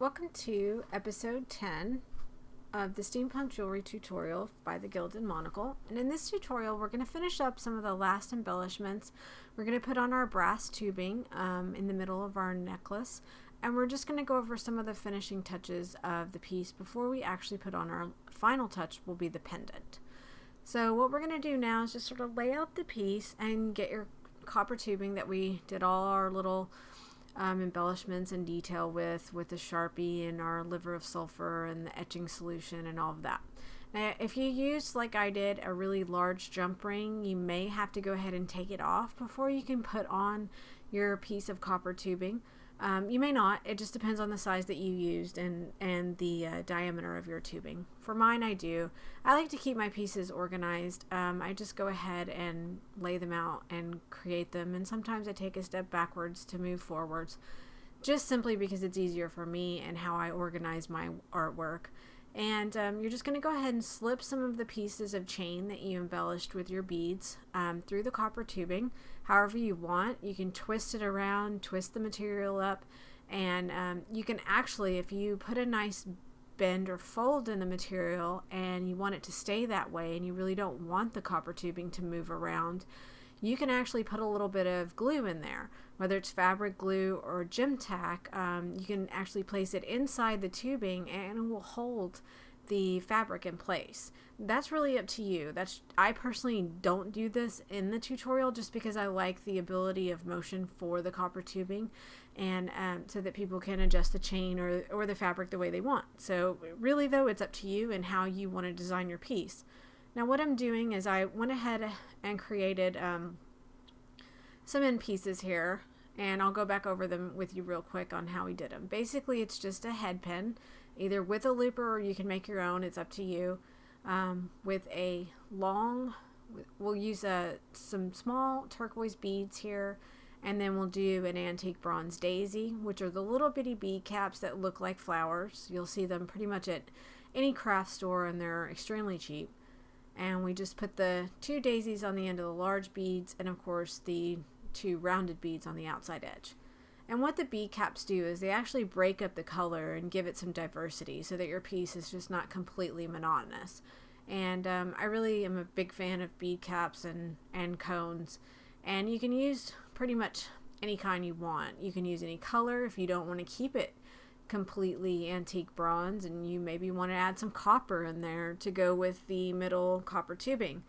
Welcome to episode 10 of the Steampunk jewelry tutorial by the Gilded Monocle. And in this tutorial, we're going to finish up some of the last embellishments. We're going to put on our brass tubing in the middle of our necklace. And we're just going to go over some of the finishing touches of the piece before we actually put on our final touch, will be the pendant. So what we're going to do now is just sort of lay out the piece and get your copper tubing that we did all our little embellishments and detail with the Sharpie and our liver of sulfur and the etching solution and all of that. Now, if you use, like I did, a really large jump ring, you may have to go ahead and take it off before you can put on your piece of copper tubing. You may not. It just depends on the size that you used and the diameter of your tubing. For mine, I do. I like to keep my pieces organized. I just go ahead and lay them out and create them, and sometimes I take a step backwards to move forwards, just simply because it's easier for me and how I organize my artwork. And you're just going to go ahead and slip some of the pieces of chain that you embellished with your beads through the copper tubing however you want. You can twist it around, twist the material up, and you can actually, if you put a nice bend or fold in the material and you want it to stay that way and you really don't want the copper tubing to move around, you can actually put a little bit of glue in there, whether it's fabric glue or gem tack. You can actually place it inside the tubing and it will hold the fabric in place. That's really up to you. I personally don't do this in the tutorial just because I like the ability of motion for the copper tubing, and so that people can adjust the chain or the fabric the way they want. So really though, it's up to you and how you want to design your piece. Now what I'm doing is I went ahead and created some end pieces here, and I'll go back over them with you real quick on how we did them. Basically, it's just a head pin, either with a looper or you can make your own, it's up to you, with a long, we'll use some small turquoise beads here, and then we'll do an antique bronze daisy, which are the little bitty bead caps that look like flowers. You'll see them pretty much at any craft store and they're extremely cheap. And we just put the two daisies on the end of the large beads, and of course the two rounded beads on the outside edge. And what the bead caps do is they actually break up the color and give it some diversity so that your piece is just not completely monotonous. And I really am a big fan of bead caps and cones. And you can use pretty much any kind you want. You can use any color if you don't want to keep it completely antique bronze and you maybe want to add some copper in there to go with the middle copper tubing.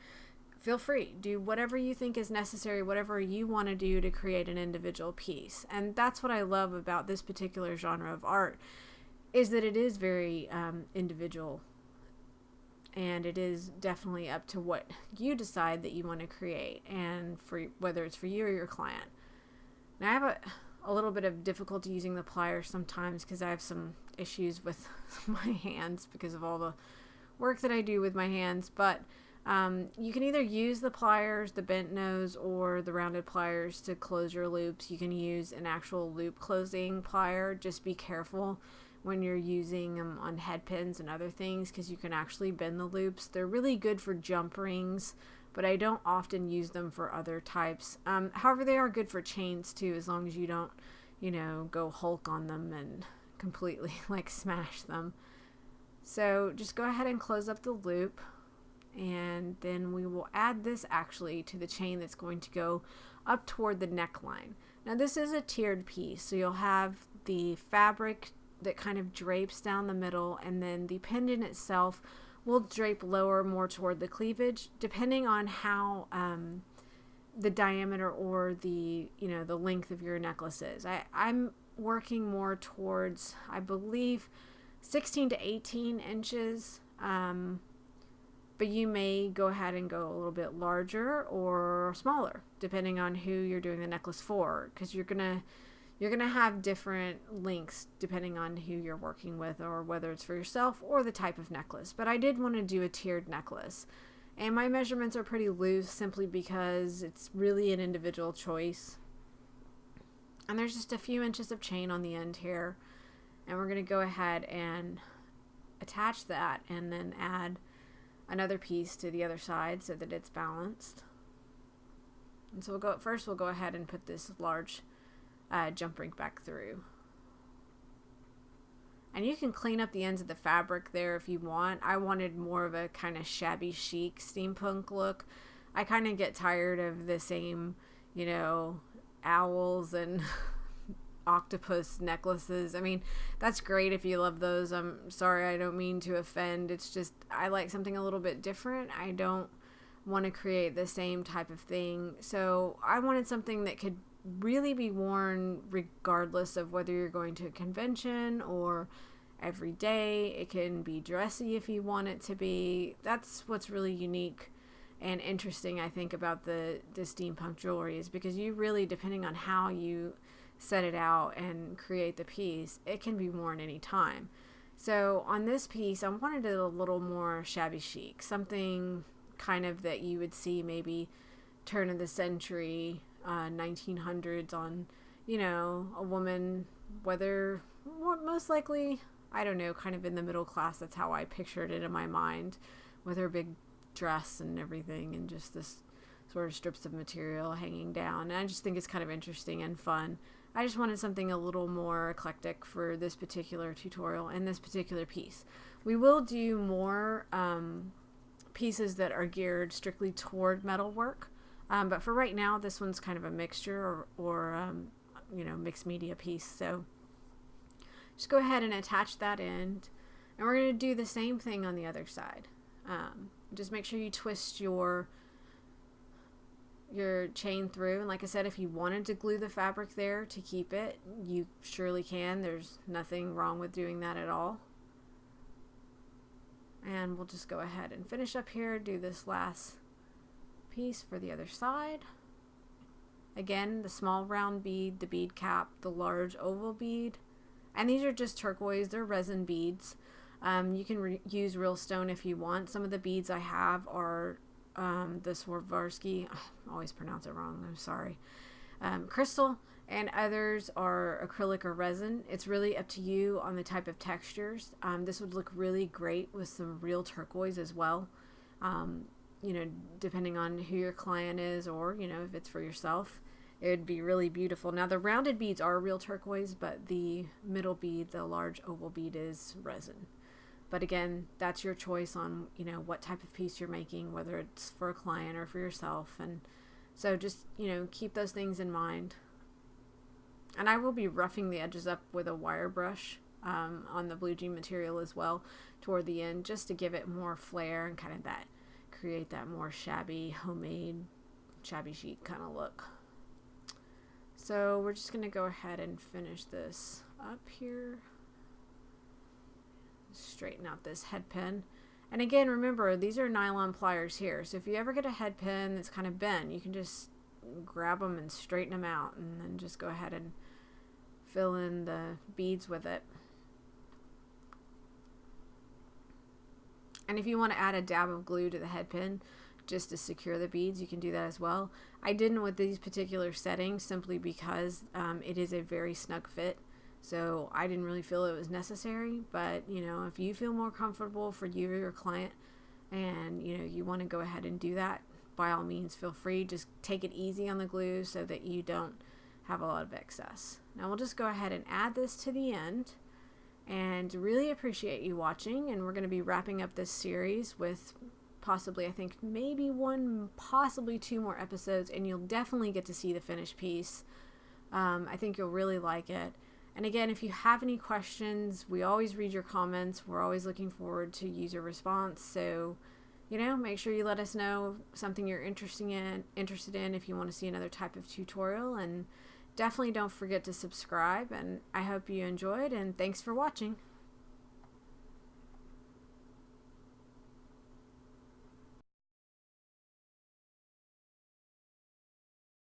Feel free, do whatever you think is necessary, whatever you want to do to create an individual piece. And that's what I love about this particular genre of art, is that it is very individual, and it is definitely up to what you decide that you want to create, and for whether it's for you or your client. Now I have a little bit of difficulty using the pliers sometimes because I have some issues with my hands because of all the work that I do with my hands, but you can either use the pliers, the bent nose, or the rounded pliers to close your loops. You can use an actual loop closing plier. Just be careful when you're using them on head pins and other things because you can actually bend the loops. They're really good for jump rings, but I don't often use them for other types. However, they are good for chains too, as long as you don't, go Hulk on them and completely like smash them. So just go ahead and close up the loop, and then we will add this actually to the chain that's going to go up toward the neckline. Now this is a tiered piece, so you'll have the fabric that kind of drapes down the middle, and then the pendant itself will drape lower, more toward the cleavage, depending on how the diameter or the the length of your necklace is. I'm working more towards, I believe, 16 to 18 inches, but you may go ahead and go a little bit larger or smaller depending on who you're doing the necklace for, because you're gonna have different lengths depending on who you're working with, or whether it's for yourself or the type of necklace. But I did want to do a tiered necklace, and my measurements are pretty loose simply because it's really an individual choice. And there's just a few inches of chain on the end here, and we're going to go ahead and attach that and then add another piece to the other side so that it's balanced. And so we'll go ahead and put this large jump ring back through. And you can clean up the ends of the fabric there if you want. I wanted more of a kind of shabby chic steampunk look. I kind of get tired of the same, you know, owls and octopus necklaces. I mean, that's great if you love those. I'm sorry, I don't mean to offend. It's just I like something a little bit different. I don't want to create the same type of thing. So I wanted something that could really be worn regardless of whether you're going to a convention or every day. It can be dressy if you want it to be. That's what's really unique and interesting, I think, about the steampunk jewelry, is because you really, depending on how you set it out and create the piece, it can be worn anytime. So on this piece, I wanted it a little more shabby chic, something kind of that you would see maybe turn of the century, 1900s on, you know, a woman, whether most likely, I don't know, kind of in the middle class. That's how I pictured it in my mind, with her big dress and everything, and just this sort of strips of material hanging down. And I just think it's kind of interesting and fun. I just wanted something a little more eclectic for this particular tutorial and this particular piece. We will do more pieces that are geared strictly toward metalwork, but for right now, this one's kind of a mixture or you know, mixed media piece. So just go ahead and attach that end, and we're going to do the same thing on the other side. Just make sure you twist your chain through, and like I said, if you wanted to glue the fabric there to keep it, you surely can. There's nothing wrong with doing that at all. And we'll just go ahead and finish up here, do this last piece for the other side. Again, the small round bead, the bead cap, the large oval bead, and these are just turquoise. They're resin beads. You can use real stone if you want. Some of the beads I have are the Swarovski, I always pronounce it wrong, I'm sorry, crystal, and others are acrylic or resin. It's really up to you on the type of textures. This would look really great with some real turquoise as well, you know, depending on who your client is, or, you know, if it's for yourself, it would be really beautiful. Now, the rounded beads are real turquoise, but the middle bead, the large oval bead, is resin. But again, that's your choice on, you know, what type of piece you're making, whether it's for a client or for yourself. And so just, you know, keep those things in mind. And I will be roughing the edges up with a wire brush on the blue jean material as well toward the end, just to give it more flair and kind of that, create that more shabby, homemade, shabby chic kind of look. So we're just going to go ahead and finish this up here. Straighten out this head pin, and again, remember, these are nylon pliers here, so if you ever get a head pin that's kind of bent, you can just grab them and straighten them out, and then just go ahead and fill in the beads with it. And if you want to add a dab of glue to the head pin just to secure the beads, you can do that as well. I didn't with these particular settings simply because it is a very snug fit. So I didn't really feel it was necessary, but, you know, if you feel more comfortable for you or your client, and, you know, you want to go ahead and do that, by all means, feel free. Just take it easy on the glue so that you don't have a lot of excess. Now we'll just go ahead and add this to the end, and really appreciate you watching. And we're going to be wrapping up this series with possibly, I think, maybe one, possibly two more episodes, and you'll definitely get to see the finished piece. I think you'll really like it. And again, if you have any questions, we always read your comments. We're always looking forward to user response. So, you know, make sure you let us know something you're interested in if you want to see another type of tutorial. And definitely don't forget to subscribe. And I hope you enjoyed, and thanks for watching.